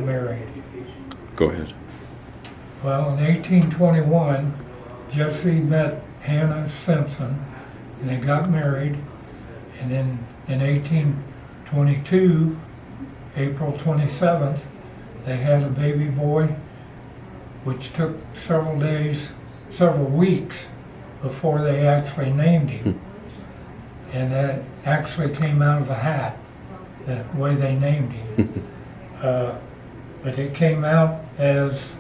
married. Go ahead. Well, in 1821, Jesse met Hannah Simpson, and they got married. And then in 1822, April 27th, they had a baby boy, which took several weeks before they actually named him. And that actually came out of a hat, the way they named him. But it came out as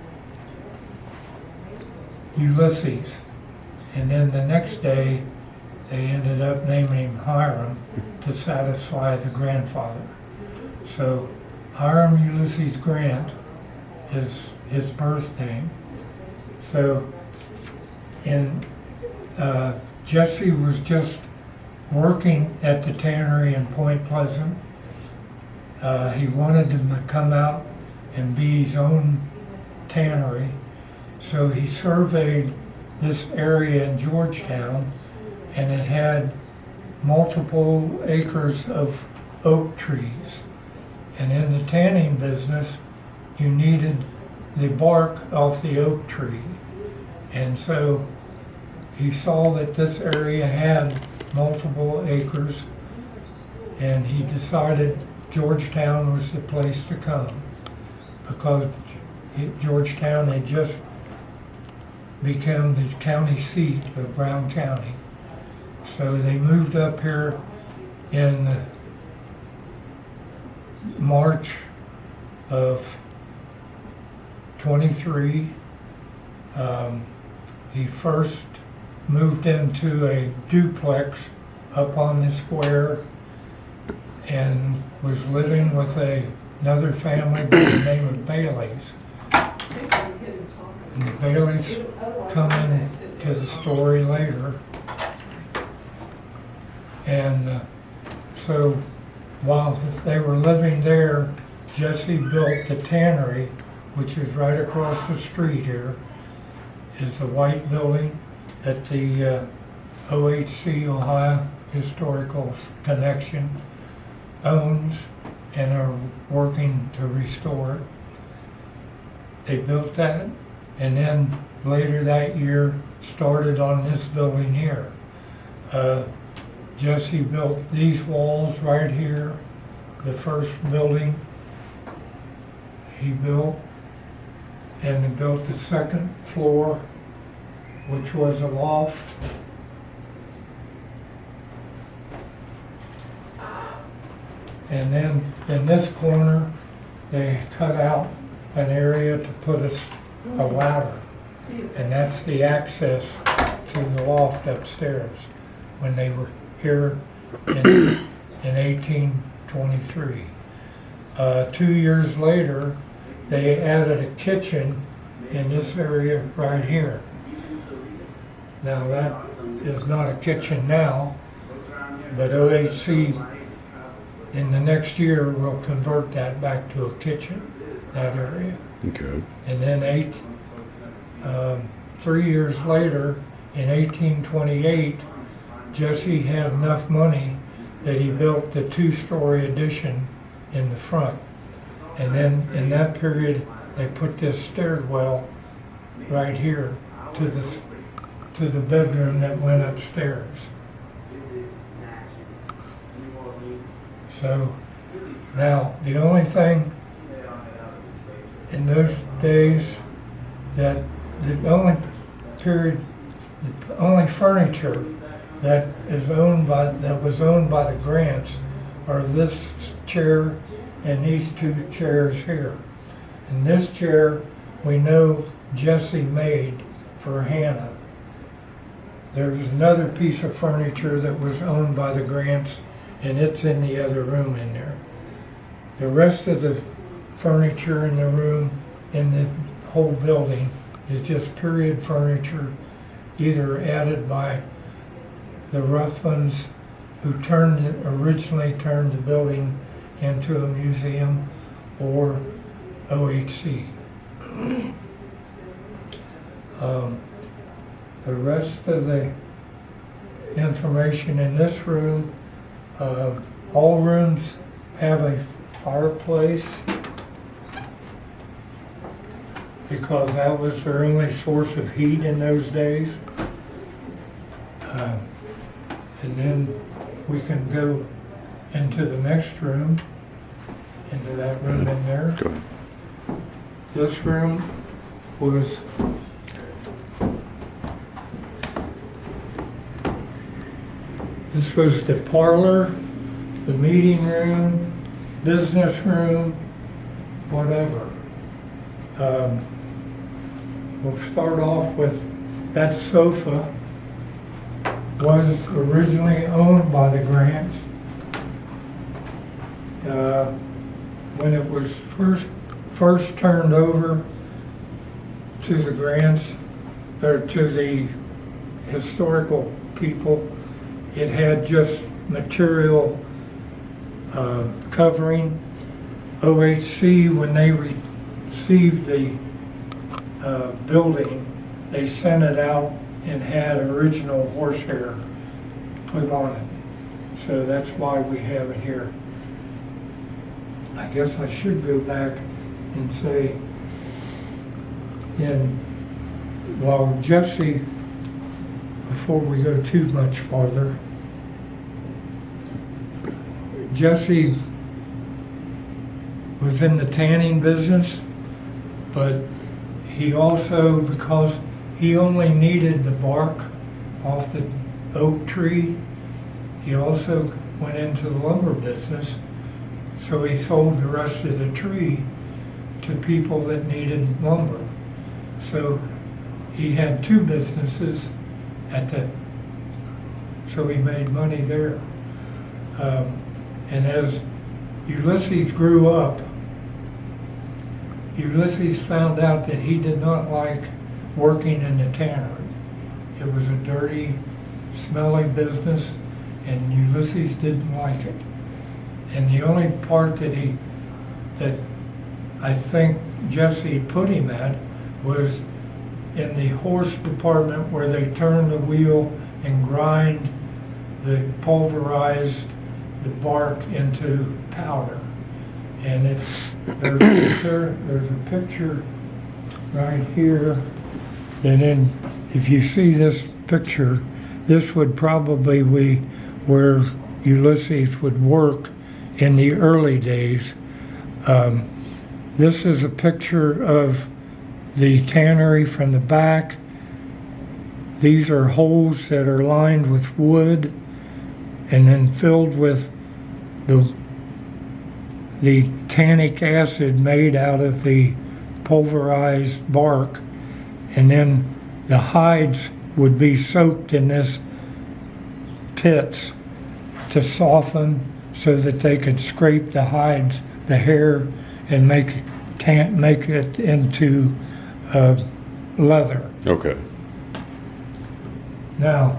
Ulysses. And then the next day, they ended up naming him Hiram to satisfy the grandfather. So Hiram Ulysses Grant is his birth name. So Jesse was just working at the tannery in Point Pleasant. He wanted to come out and be his own tannery. So he surveyed this area in Georgetown, and it had multiple acres of oak trees. And in the tanning business, you needed the bark off the oak tree. And so he saw that this area had multiple acres, and he decided Georgetown was the place to come, because Georgetown had just become the county seat of Brown County. So they moved up here in March of 23. He first moved into a duplex up on the square and was living with another family by the name of Bailey's. And the Baileys come into the story later. And so while they were living there, Jesse built the tannery, which is right across the street here, is the white building that the OHC, Ohio Historical Connection, owns and are working to restore it. They built that, and then later that year started on this building here. Jesse built these walls right here, the first building he built, and he built the second floor, which was a loft. And then in this corner, they cut out an area to put a ladder, and that's the access to the loft upstairs when they were here in 1823. 2 years later, they added a kitchen in this area right here. Now that is not a kitchen now, but OHC in the next year will convert that back to a kitchen, that area. Okay. And then 3 years later, in 1828, Jesse had enough money that he built the two-story addition in the front. And then in that period, they put this stairwell right here to the bedroom that went upstairs. So now the only thing in those days that the only furniture that was owned by the Grants are this chair and these two chairs here. And this chair we know Jesse made for Hannah. There's another piece of furniture that was owned by the Grants, and it's in the other room in there. The rest of the furniture in the room, in the whole building, is just period furniture, either added by the Ruthvens, who originally turned the building into a museum, or OHC. The rest of the information in this room, all rooms have a fireplace because that was their only source of heat in those days. And then we can go into the next room, into that room in there. Go ahead. This room was the parlor, the meeting room, business room, whatever. We'll start off with that sofa was originally owned by the Grants. When it was first turned over to the Grants, or to the historical people, it had just material covering. OHC, when they received the building, they sent it out and had original horsehair put on it. So that's why we have it here. I guess I should go back and say, while Jesse, before we go too much farther, Jesse was in the tanning business, but he also, because he only needed the bark off the oak tree, he also went into the lumber business. So he sold the rest of the tree to people that needed lumber. So he had two businesses so he made money there. And as Ulysses grew up, Ulysses found out that he did not like working in the tannery. It was a dirty, smelly business, and Ulysses didn't like it. And the only part that I think Jesse put him at was in the horse department, where they turn the wheel and grind pulverize the bark into powder. And there's a picture right here, and then if you see this picture, this would probably be where Ulysses would work in the early days. This is a picture of the tannery from the back. These are holes that are lined with wood and then filled with the tannic acid made out of the pulverized bark, and then the hides would be soaked in this pits to soften so that they could scrape the hides, the hair, and make it into leather. Okay. Now,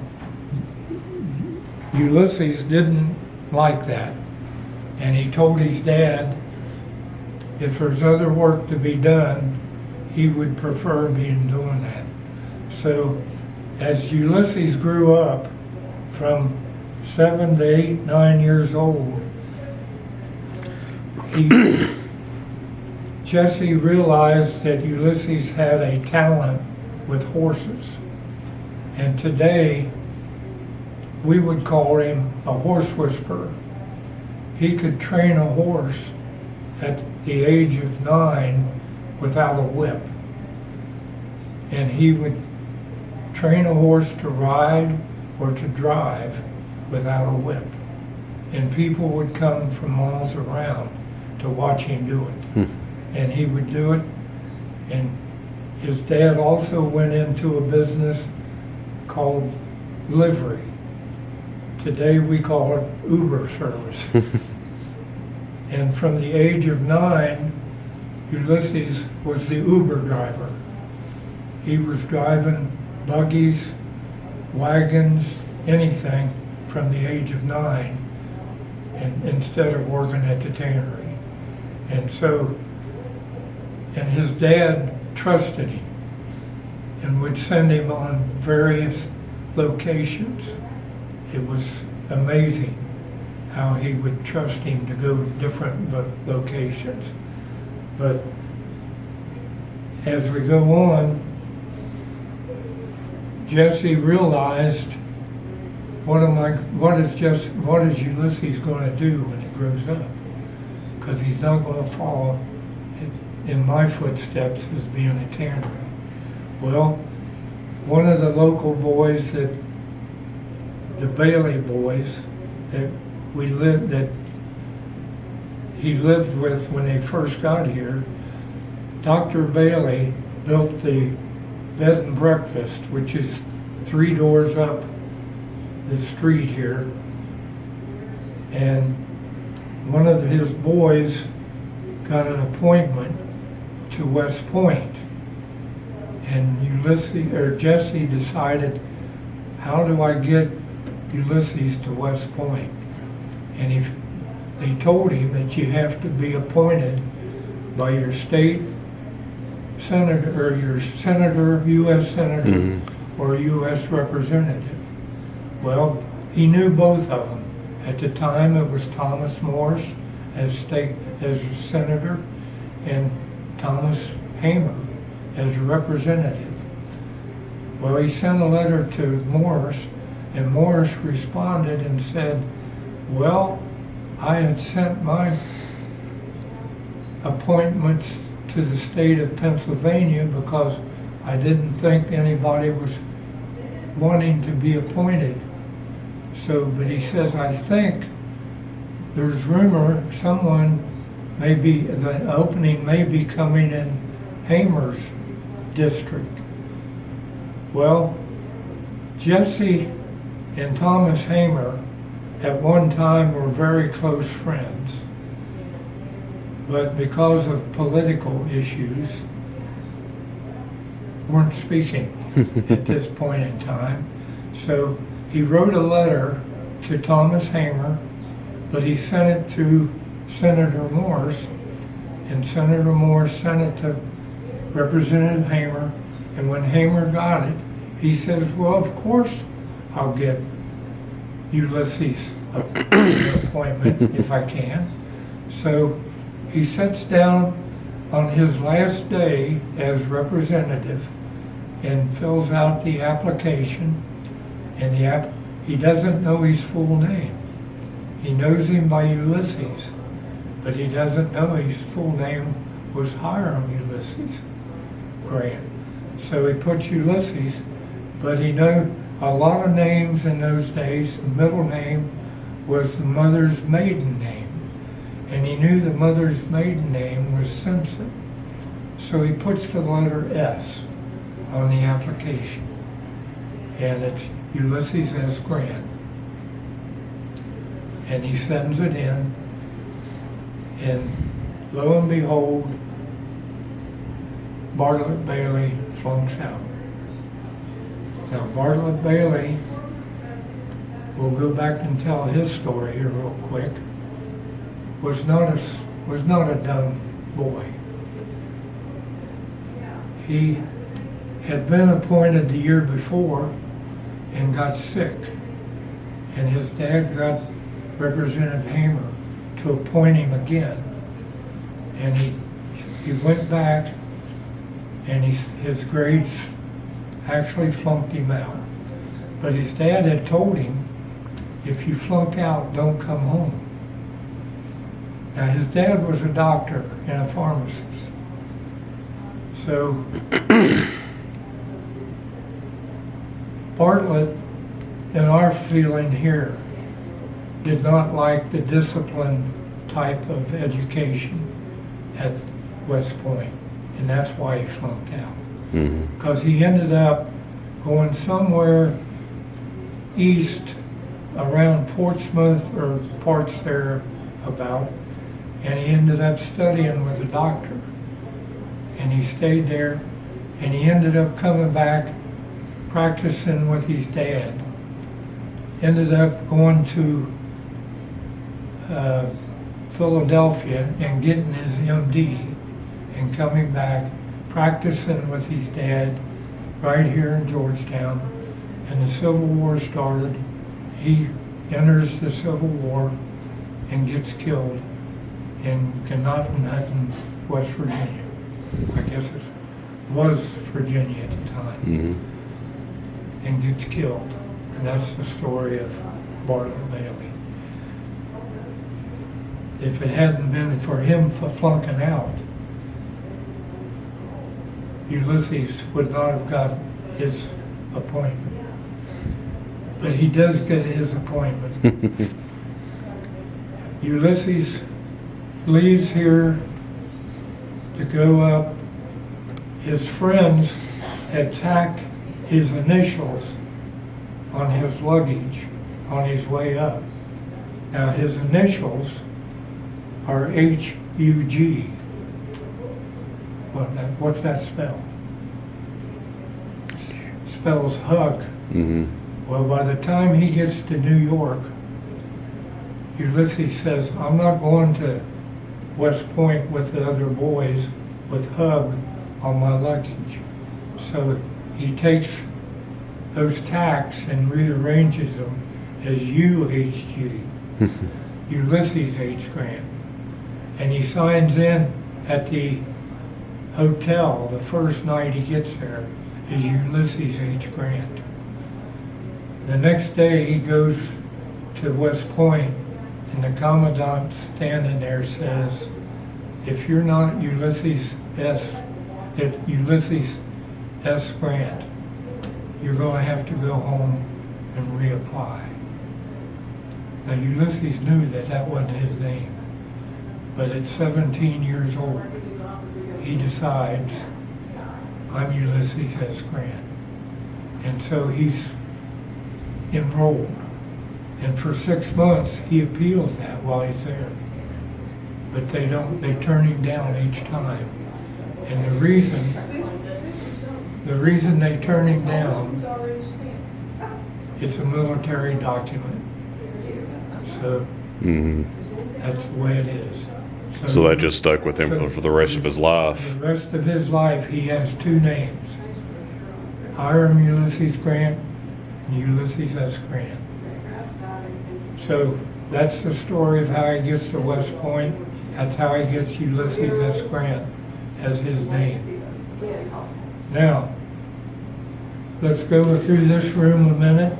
Ulysses didn't like that, and he told his dad if there's other work to be done, he would prefer being doing that. So as Ulysses grew up from 7 to 8, 9 years old, Jesse realized that Ulysses had a talent with horses. And today, we would call him a horse whisperer. He could train a horse at the age of 9 without a whip. And he would train a horse to ride or to drive without a whip. And people would come from miles around to watch him do it. And he would do it. And his dad also went into a business called livery. Today we call it Uber service. And from the age of 9, Ulysses was the Uber driver. He was driving buggies, wagons, anything from the age of 9, and instead of working at the tannery. And so, and his dad trusted him and would send him on various locations. It was amazing how he would trust him to go to different locations. But as we go on, Jesse realized, what is Ulysses going to do when he grows up? Because he's not going to follow in my footsteps as being a tanner. Well, one of the local boys the Bailey boys that he lived with when they first got here, Dr. Bailey built the bed and breakfast, which is 3 doors up the street here. And one of his boys got an appointment to West Point. And Jesse decided, how do I get Ulysses to West Point? And they told him that you have to be appointed by your state senator, or your senator, U.S. senator, or U.S. representative. Well, he knew both of them. At the time, it was Thomas Morse as senator, and Thomas Hamer as representative. Well, he sent a letter to Morse, and Morse responded and said, well, I had sent my appointments to the state of Pennsylvania because I didn't think anybody was wanting to be appointed. But he says, I think there's rumor the opening may be coming in Hamer's district. Well, Jesse and Thomas Hamer at one time were very close friends, but because of political issues, weren't speaking at this point in time. So he wrote a letter to Thomas Hamer, but he sent it to Senator Morse, and Senator Morse sent it to Representative Hamer, and when Hamer got it, he says, well, of course I'll get Ulysses an appointment if I can. So he sits down on his last day as representative and fills out the application, and he doesn't know his full name. He knows him by Ulysses, but he doesn't know his full name was Hiram Ulysses Grant. So he puts Ulysses, but he knew a lot of names in those days. The middle name was the mother's maiden name, and he knew the mother's maiden name was Simpson. So he puts the letter S on the application, and it's Ulysses S. Grant. And he sends it in, and lo and behold, Bartlett Bailey flunks out. Now Bartlett Bailey, we'll go back and tell his story here real quick, was not a dumb boy. He had been appointed the year before and got sick, and his dad got Representative Hamer to appoint him again, and he went back, and his grades actually flunked him out. But his dad had told him, if you flunk out, don't come home. Now his dad was a doctor and a pharmacist. So Bartlett, in our feeling here, did not like the discipline type of education at West Point, and that's why he flunked out. Because he ended up going somewhere east around Portsmouth or parts there about, and he ended up studying with a doctor, and he stayed there, and he ended up coming back practicing with his dad. Ended up going to Philadelphia and getting his MD, and coming back practicing with his dad right here in Georgetown. And the Civil War started. He enters the Civil War and gets killed in Kennesaw, West Virginia. I guess it's was Virginia at the time, Mm-hmm. and gets killed. And that's the story of Bartlett Bailey. If it hadn't been for him flunking out, Ulysses would not have got his appointment. But he does get his appointment. Ulysses leaves here to go up. His friends had tacked his initials on his luggage on his way up. Now his initials are H-U-G. What's that spell? Spells hug. Mm-hmm. Well, by the time he gets to New York, Ulysses says, I'm not going to West Point with the other boys with hug on my luggage. So he takes those tacks and rearranges them as UHG, Ulysses H. Grant. And he signs in at the hotel the first night he gets there is Ulysses H. Grant. The next day he goes to West Point, and the commandant standing there says, if you're not Ulysses S. Grant, you're going to have to go home and reapply. Now Ulysses knew that that wasn't his name, but at 17 years old, he decides, I'm Ulysses S. Grant. And so he's enrolled. And for 6 months, he appeals that while he's there. But they turn him down each time. And the reason they turn him down, it's a military document. So that's the way it is. So that just stuck with him for the rest of his life. The rest of his life, he has two names. Hiram Ulysses Grant and Ulysses S. Grant. So that's the story of how he gets to West Point. That's how he gets Ulysses S. Grant as his name. Now, let's go through this room a minute.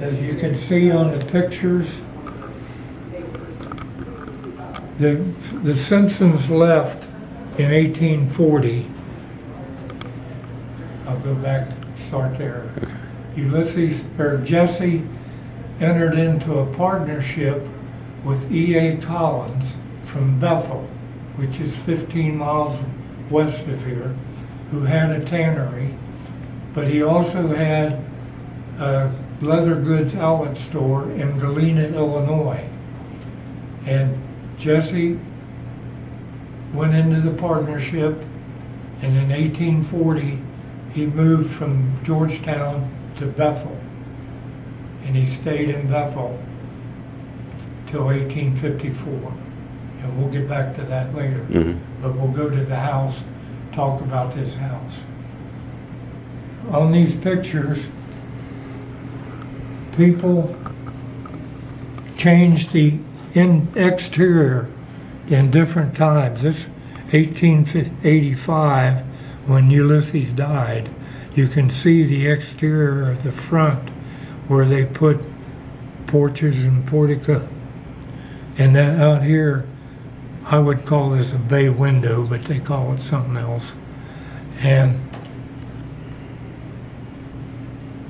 As you can see on the pictures, the Simpsons left in 1840. I'll go back, start there. Okay. Jesse entered into a partnership with E.A. Collins from Bethel, which is 15 miles west of here, who had a tannery, but he also had a leather goods outlet store in Galena, Illinois. And Jesse went into the partnership, and in 1840 he moved from Georgetown to Bethel, and he stayed in Bethel till 1854, and we'll get back to that later. But we'll go to the house, talk about this house. On these pictures, people changed the exterior in different times. This 1885, when Ulysses died, you can see the exterior of the front where they put porches and portico. And then out here, I would call this a bay window, but they call it something else. And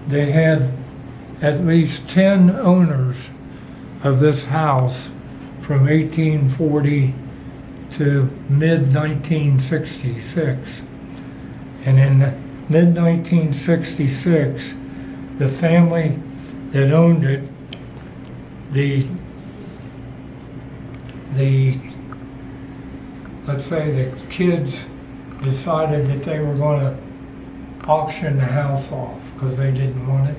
they had at least 10 owners of this house from 1840 to mid-1966. And in mid-1966, the family that owned it, let's say the kids decided that they were going to auction the house off because they didn't want it.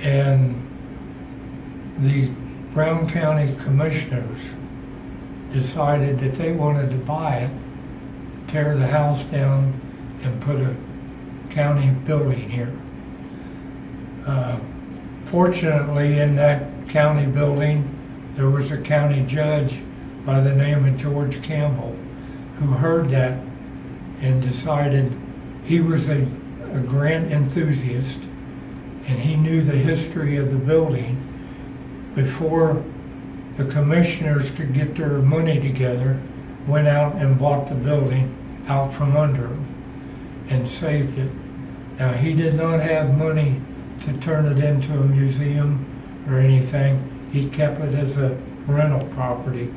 And the Brown County Commissioners decided that they wanted to buy it, tear the house down, and put a county building here. Fortunately, in that county building, there was a county judge by the name of George Campbell who heard that and decided he was a grant enthusiast and he knew the history of the building. Before the commissioners could get their money together, went out and bought the building out from under him and saved it. Now, he did not have money to turn it into a museum or anything. He kept it as a rental property,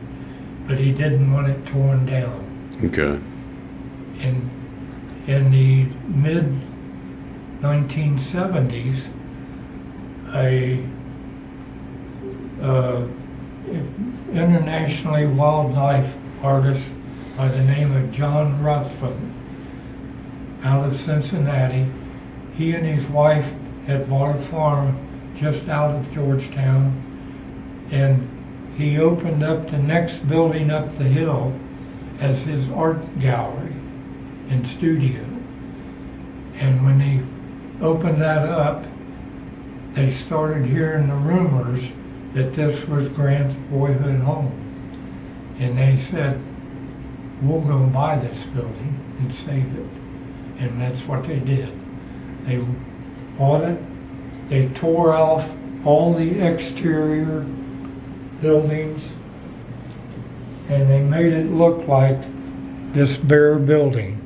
but he didn't want it torn down. Okay. In the mid 1970s, a internationally wildlife artist by the name of John Ruthven out of Cincinnati, he and his wife had bought a farm just out of Georgetown, and he opened up the next building up the hill as his art gallery and studio. And when they opened that up, they started hearing the rumors that this was Grant's boyhood home. And they said, we'll go buy this building and save it. And that's what they did. They bought it, they tore off all the exterior buildings, and they made it look like this bare building.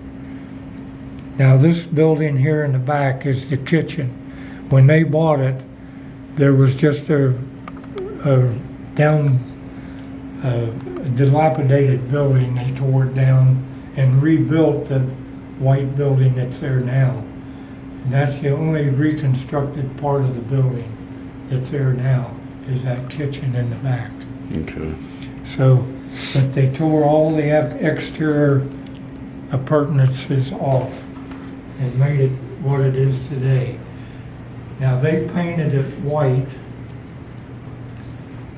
Now, this building here in the back is the kitchen. When they bought it, there was just a dilapidated building. They tore it down and rebuilt the white building that's there now. And that's the only reconstructed part of the building that's there now, is that kitchen in the back. Okay. So, but they tore all the exterior appurtenances off and made it what it is today. Now, they painted it white,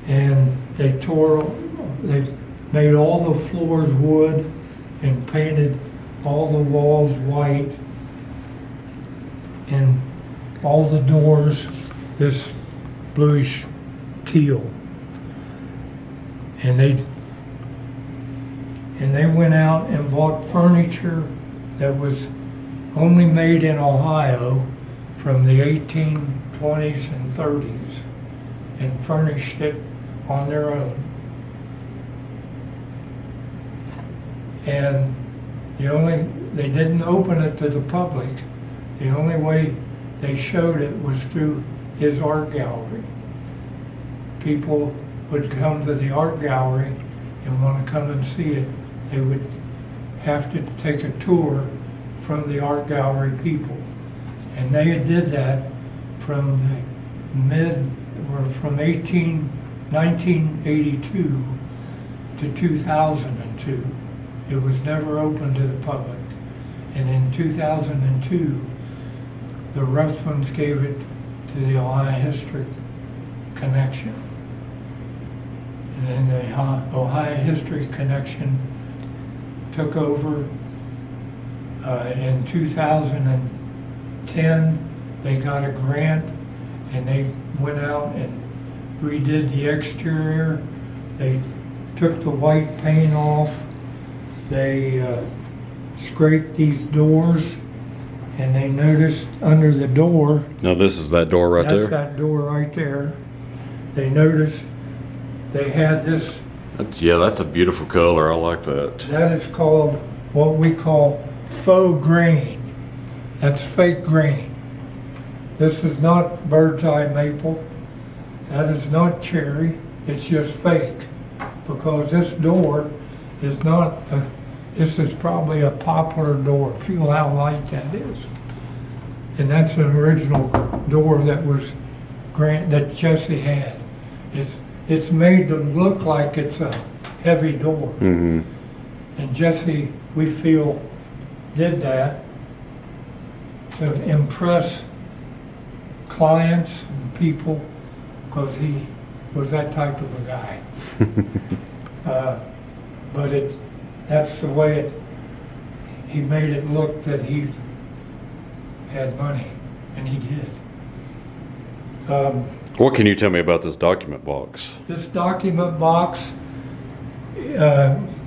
and they made all the floors wood and painted all the walls white and all the doors this bluish teal. And they went out and bought furniture that was only made in Ohio from the 1820s and 30s and furnished it on their own. And they didn't open it to the public. The only way they showed it was through his art gallery. People would come to the art gallery and want to come and see it. They would have to take a tour from the art gallery people. And they did that from 1982 to 2002. It was never open to the public. And in 2002, the Ruthvens gave it to the Ohio History Connection. And then the Ohio History Connection took over in 2010. They got a grant and they went out and redid the exterior. They took the white paint off. They scraped these doors, and they noticed under the door. Now this is that door right there? That's that door right there. They noticed they had this. That's a beautiful color. I like that. That is called what we call faux grain. That's fake grain. This is not bird's eye maple. That is not cherry. It's just fake. Because this door is not this is probably a poplar door. Feel how light that is. And that's an original door that was that Jesse had. It's made to look like it's a heavy door. Mm-hmm. And Jesse, we feel, did that to impress clients and people, because he was that type of a guy. But that's the way he made it look that he had money, and he did. What can you tell me about this document box? This document box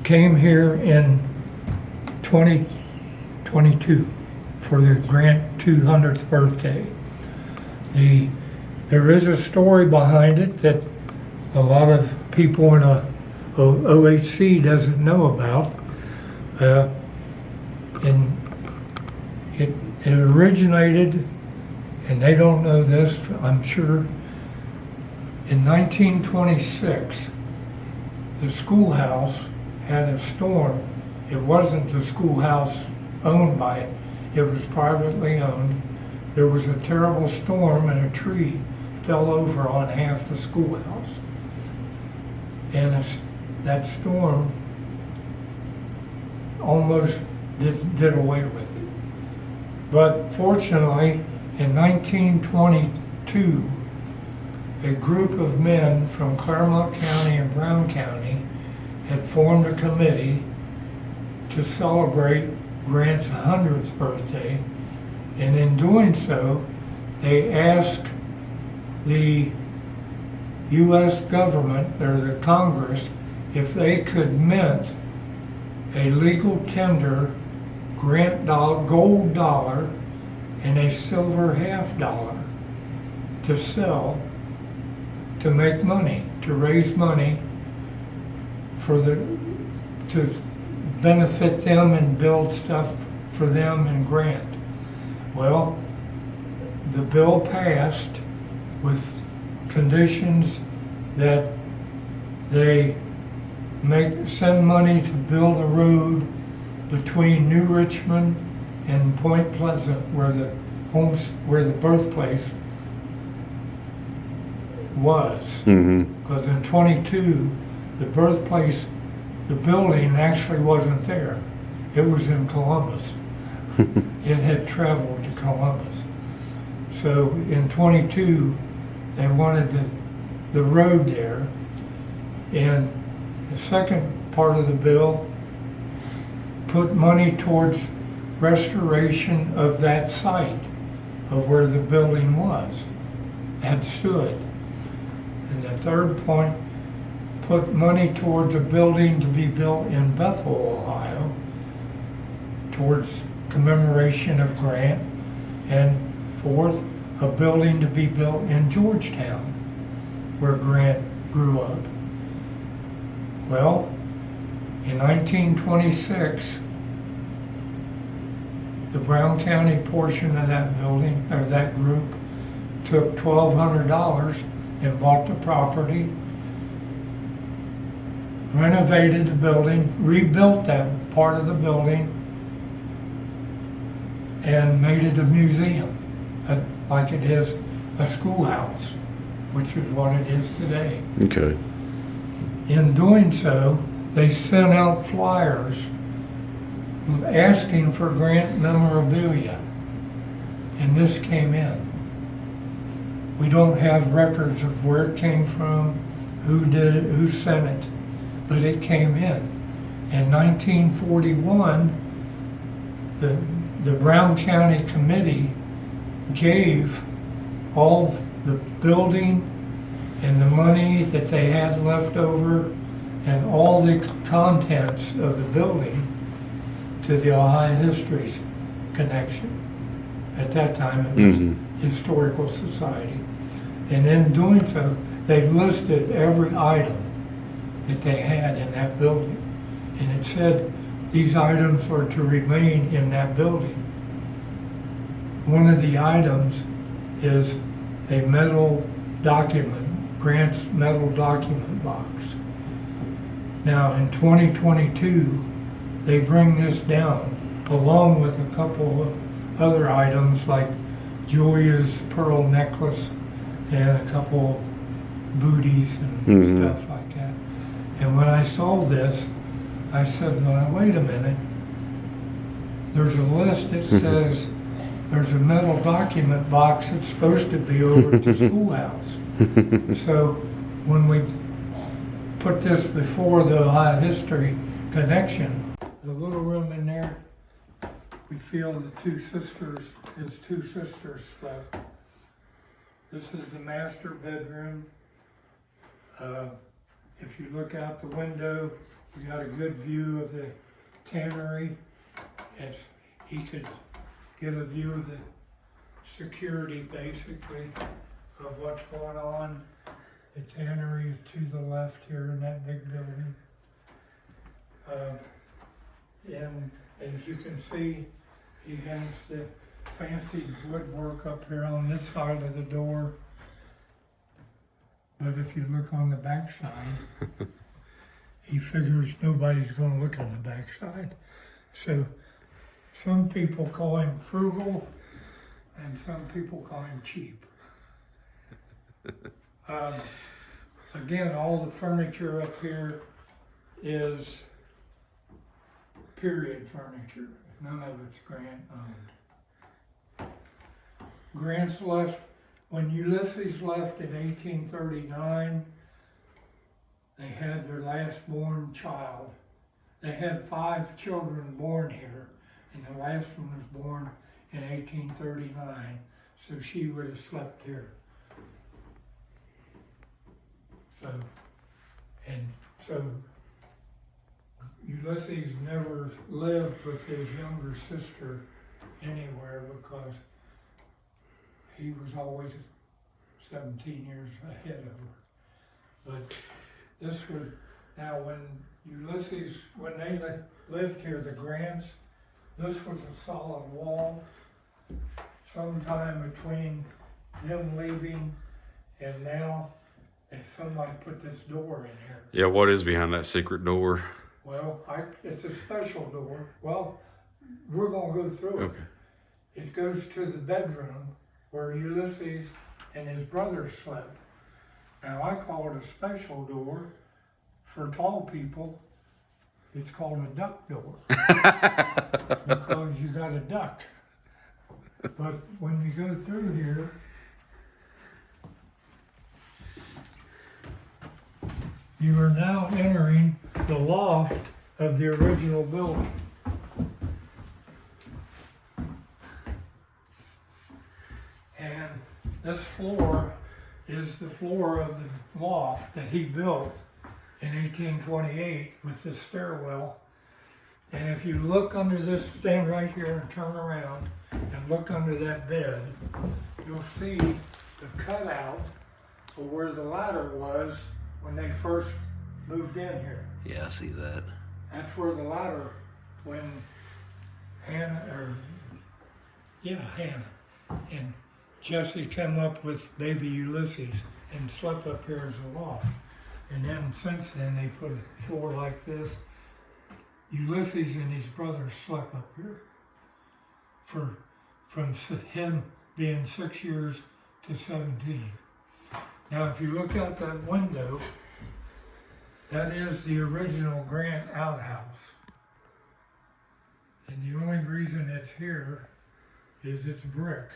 came here in 2022 for the Grant 200th birthday. There is a story behind it that a lot of people in OHC doesn't know about. And it originated, and they don't know this, I'm sure, in 1926, the schoolhouse had a storm. It wasn't the schoolhouse owned by it, it was privately owned. There was a terrible storm and a tree fell over on half the schoolhouse. And that storm almost did away with it. But fortunately, in 1922, a group of men from Claremont County and Brown County had formed a committee to celebrate Grant's 100th birthday, and in doing so, they asked the U.S. government, or the Congress, if they could mint a legal tender Grant gold dollar and a silver $half to sell, to make money, to raise money to benefit them and build stuff for them and Grant. Well, the bill passed with conditions that they send money to build a road between New Richmond and Point Pleasant, where the birthplace was. Because in 22, the birthplace, the building actually wasn't there. It was in Columbus. It had traveled to Columbus. So in 22, they wanted the road there. And the second part of the bill put money towards restoration of that site of where the building had stood. And the third point put money towards a building to be built in Bethel, Ohio, towards commemoration of Grant. And fourth, a building to be built in Georgetown, where Grant grew up. Well, in 1926, the Brown County portion of that building, or that group, took $1,200 and bought the property, renovated the building, rebuilt that part of the building, and made it a museum, like it is a schoolhouse, which is what it is today. Okay. In doing so, they sent out flyers asking for Grant memorabilia, and this came in. We don't have records of where it came from, who did it, who sent it, but it came in. In 1941, the Brown County Committee gave all the building and the money that they had left over and all the contents of the building to the Ohio History Connection. At that time, it was Historical Society. And in doing so, they listed every item that they had in that building. And it said these items are to remain in that building. One of the items is a metal document, Grant's metal document box. Now in 2022, they bring this down along with a couple of other items like Julia's pearl necklace and a couple booties and stuff like that. And when I saw this, I said, well, wait a minute. There's a list that says there's a metal document box that's supposed to be over at the schoolhouse. So when we put this before the Ohio History Connection, the little room in there, we feel his two sisters slept. This is the master bedroom. If you look out the window, you got a good view of the tannery. as he could get a view of the security, basically, of what's going on. The tannery is to the left here in that big building. And as you can see, he has the fancy woodwork up here on this side of the door. But if you look on the back side, he figures nobody's going to look on the back side. So some people call him frugal and some people call him cheap. Again, all the furniture up here is period furniture. None of it's Grant owned. Grant's left, when Ulysses left in 1839, they had their last born child. They had 5 children born here, and the last one was born in 1839, so she would have slept here. So Ulysses never lived with his younger sister anywhere because he was always 17 years ahead of her. But this would, now when Ulysses, when they lived here, the Grants, this was a solid wall. Sometime between them leaving and now, somebody put this door in here. Yeah, what is behind that secret door? Well, it's a special door. Well, we're gonna go through it. Okay. It goes to the bedroom where Ulysses and his brothers slept. Now, I call it a special door. For tall people, it's called a duck door. Because you got a duck. But when you go through here, you are now entering the loft of the original building. And this floor is the floor of the loft that he built in 1828 with this stairwell. And if you look under this, stand right here and turn around and look under that bed, you'll see the cutout of where the ladder was when they first moved in here. Yeah, I see that. That's where the ladder, when Hannah and Jesse came up with baby Ulysses and slept up here as a loft. And then since then they put a floor like this. Ulysses and his brothers slept up here from him being 6 years to 17. Now if you look out that window, that is the original Grant outhouse. And the only reason it's here is it's brick.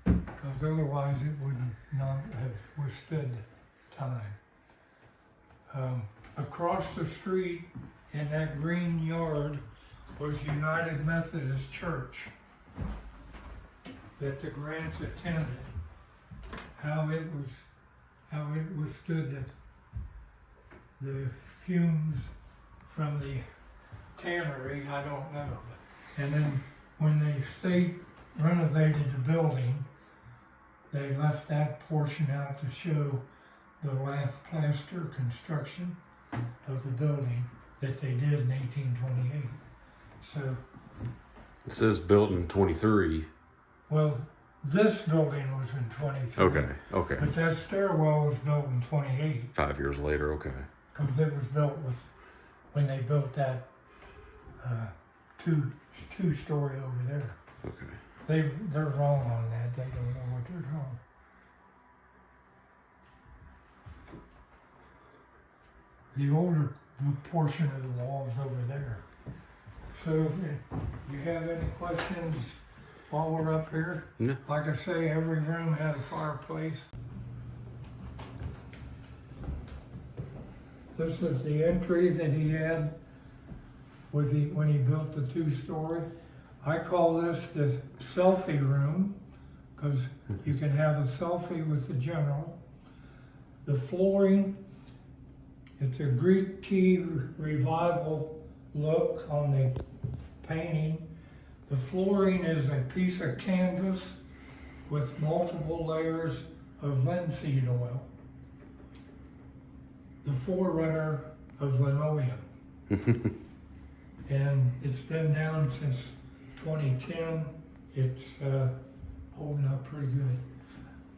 Because otherwise it would not have withstood time. Across the street in that green yard was United Methodist Church that the Grants attended. How it withstood the fumes from the tannery, I don't know. And then when the state renovated the building, they left that portion out to show the lath plaster construction of the building that they did in 1828. So, It says built in 23. well, this building was in 23. Okay. But that stairwell was built in 28. 5 years later, okay. Because it was built when they built that two-story over there. Okay. They're wrong on that. They don't know what they're doing. The older portion of the wall is over there. So, you have any questions while we're up here? No. Like I say, every room had a fireplace. This is the entry that he had when he built the two-story. I call this the selfie room because you can have a selfie with the general. The flooring, it's a Greek tea revival look on the painting. The flooring is a piece of canvas with multiple layers of linseed oil. The forerunner of linoleum. And it's been down since 2010. It's holding up pretty good.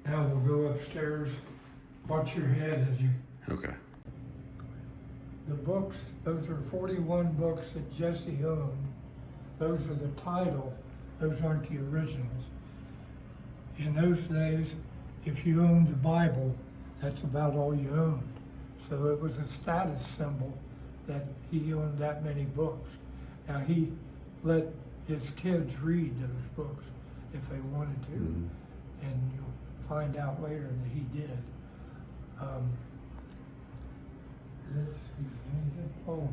Now we'll go upstairs. Watch your head as you... Okay. The books, those are 41 books that Jesse owned. Those are the title. Those aren't the originals. In those days, if you owned the Bible, that's about all you owned. So it was a status symbol that he owned that many books. Now he let his kids read those books if they wanted to, and you'll find out later that he did. Let's see, anything? Oh,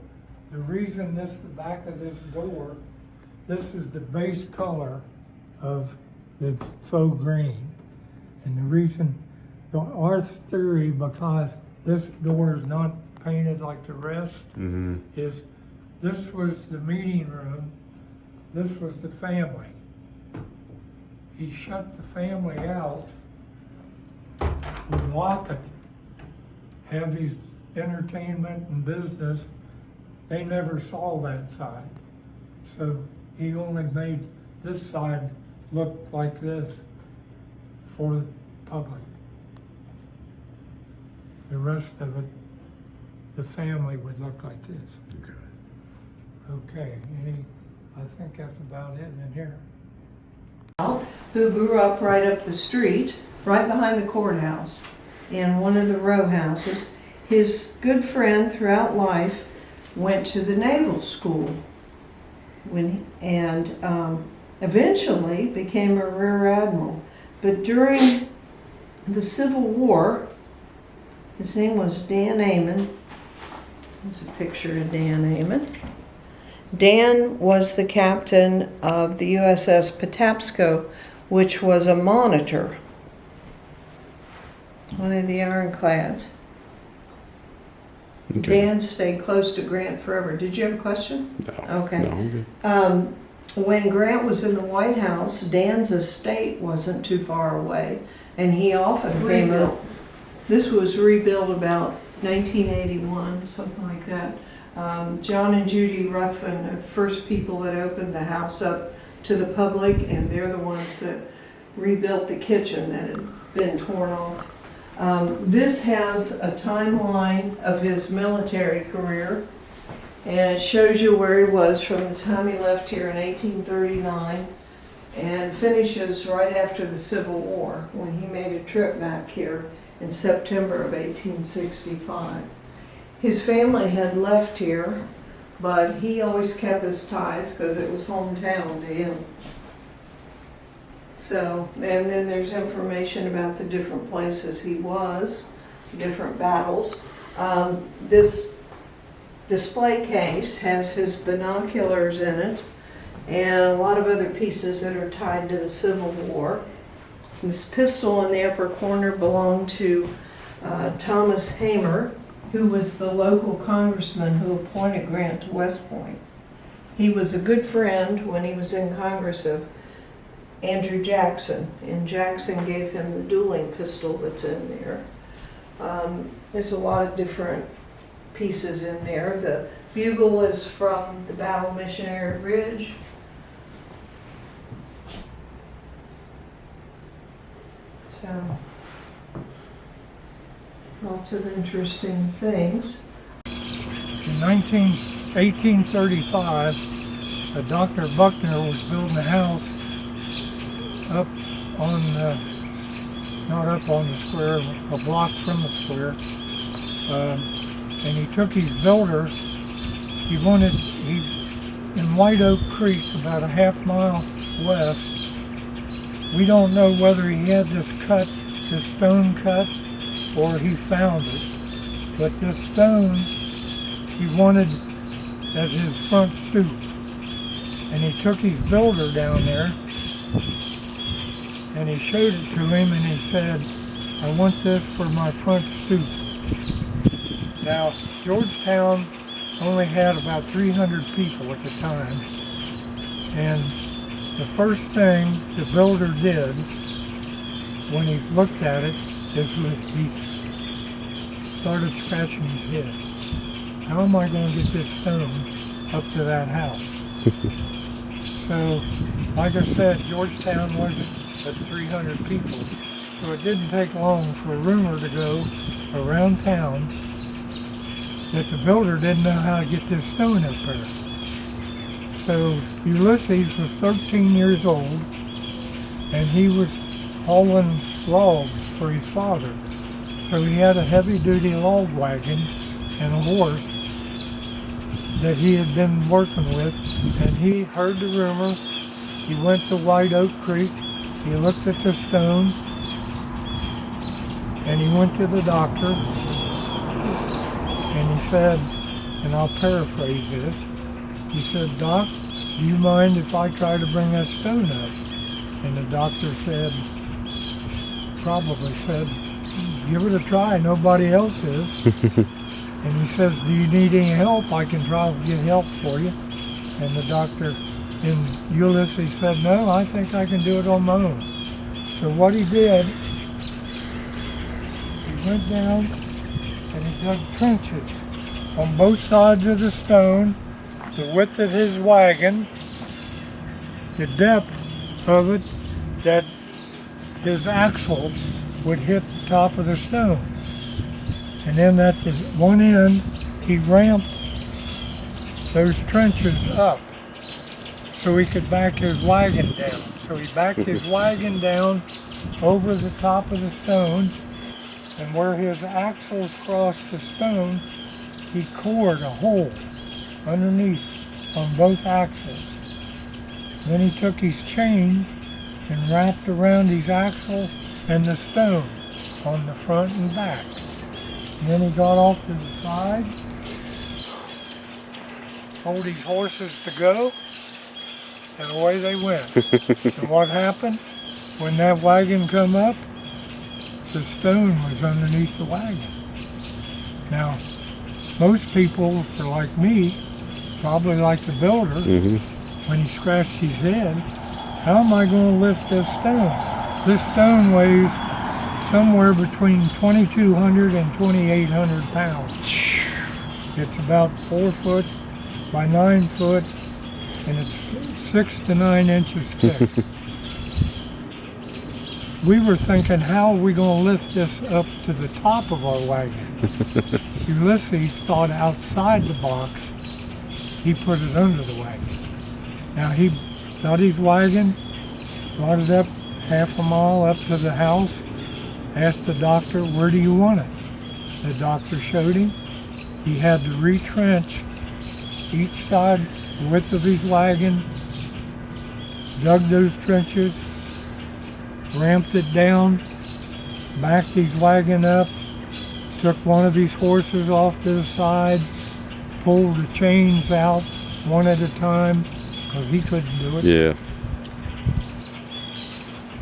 the reason the back of this door, this is the base color of the faux green. And the reason, our theory, because this door is not painted like the rest, is this was the meeting room, this was the family. He shut the family out, would lock it, have his entertainment and business. They never saw that side. So he only made this side look like this for the public. The rest of it, the family would look like this. Okay, I think that's about it in here. Who grew up right up the street, right behind the courthouse, in one of the row houses. His good friend throughout life went to the naval school and eventually became a rear admiral. But during the Civil War, his name was Dan Amon. There's a picture of Dan Amon. Dan was the captain of the USS Patapsco, which was a monitor, one of the ironclads. Okay. Dan stayed close to Grant forever. Did you have a question? No. Okay. No, I'm good. When Grant was in the White House, Dan's estate wasn't too far away, and he often came out. This was rebuilt about 1981, something like that. John and Judy Ruthven are the first people that opened the house up to the public, and they're the ones that rebuilt the kitchen that had been torn off. This has a timeline of his military career, and it shows you where he was from the time he left here in 1839 and finishes right after the Civil War when he made a trip back here in September of 1865. His family had left here, but he always kept his ties because it was hometown to him. So, and then there's information about the different places he was, different battles. This display case has his binoculars in it and a lot of other pieces that are tied to the Civil War. This pistol in the upper corner belonged to Thomas Hamer, who was the local congressman who appointed Grant to West Point. He was a good friend when he was in Congress of Andrew Jackson, and Jackson gave him the dueling pistol that's in there. There's a lot of different pieces in there. The bugle is from the Battle Missionary Ridge. So, lots of interesting things. In 1835, Dr. Buckner was building a house up on not up on the square, a block from the square. And he took his builder, he's in White Oak Creek, about a half mile west. We don't know whether he had this stone cut, or he found it. But this stone, he wanted as his front stoop. And he took his builder down there, and he showed it to him, and he said, "I want this for my front stoop." Now, Georgetown only had about 300 people at the time, And the first thing the builder did when he looked at it is he started scratching his head. How am I going to get this stone up to that house? So, like I said, Georgetown wasn't but 300 people, so it didn't take long for a rumor to go around town that the builder didn't know how to get this stone up there. So Ulysses was 13 years old, and he was hauling logs for his father. So he had a heavy-duty log wagon and a horse that he had been working with, and he heard the rumor. He went to White Oak Creek, he looked at the stone, and he went to the doctor, and he said, and I'll paraphrase this, he said, "Doc, do you mind if I try to bring that stone up?" And the doctor said, probably said, "Give it a try, nobody else is." And he says, "Do you need any help? I can try to get help for you." And the doctor in Ulysses said, "No, I think I can do it on my own." So what he did, he went down and he dug trenches on both sides of the stone, the width of his wagon, the depth of it, that his axle would hit the top of the stone. And then at the one end, he ramped those trenches up so he could back his wagon down. So he backed his wagon down over the top of the stone, and where his axles crossed the stone, he cored a hole underneath on both axles. Then he took his chain and wrapped around his axle and the stone on the front and back. And then he got off to the side, told his horses to go, and away they went. And what happened? When that wagon come up, the stone was underneath the wagon. Now, most people are like me, probably like the builder, when he scratched his head, how am I going to lift this stone? This stone weighs somewhere between 2,200 and 2,800 pounds. It's about 4 foot by 9 foot, and it's 6 to 9 inches thick. We were thinking, how are we going to lift this up to the top of our wagon? Ulysses thought outside the box. He put it under the wagon. Now he got his wagon, brought it up half a mile up to the house, asked the doctor, "Where do you want it?" The doctor showed him. He had to retrench each side, the width of his wagon, dug those trenches, ramped it down, backed his wagon up, took one of his horses off to the side, pulled the chains out one at a time, because he couldn't do it. Yeah.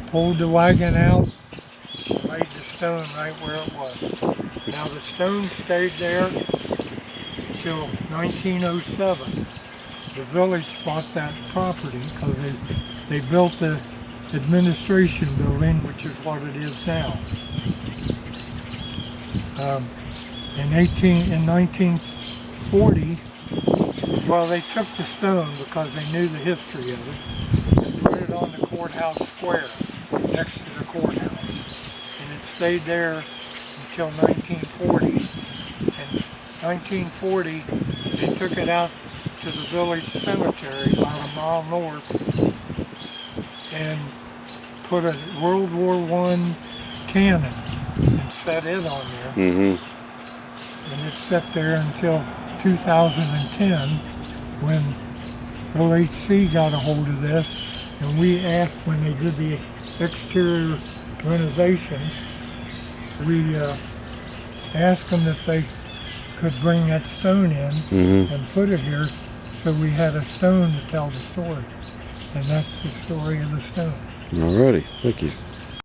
Pulled the wagon out, laid the stone right where it was. Now the stone stayed there till 1907. The village bought that property because they built the administration building, which is what it is now. In 1940, well, they took the stone because they knew the history of it and put it on the courthouse square next to the courthouse. And it stayed there until 1940. In 1940, they took it out to the village cemetery about a mile north and put a World War I cannon and set it on there. And it sat there until 2010 when OHC got a hold of this, and we asked, when they did the exterior renovations, we asked them if they could bring that stone in and put it here, so we had a stone to tell the story. And that's the story of the stone. Alrighty, thank you.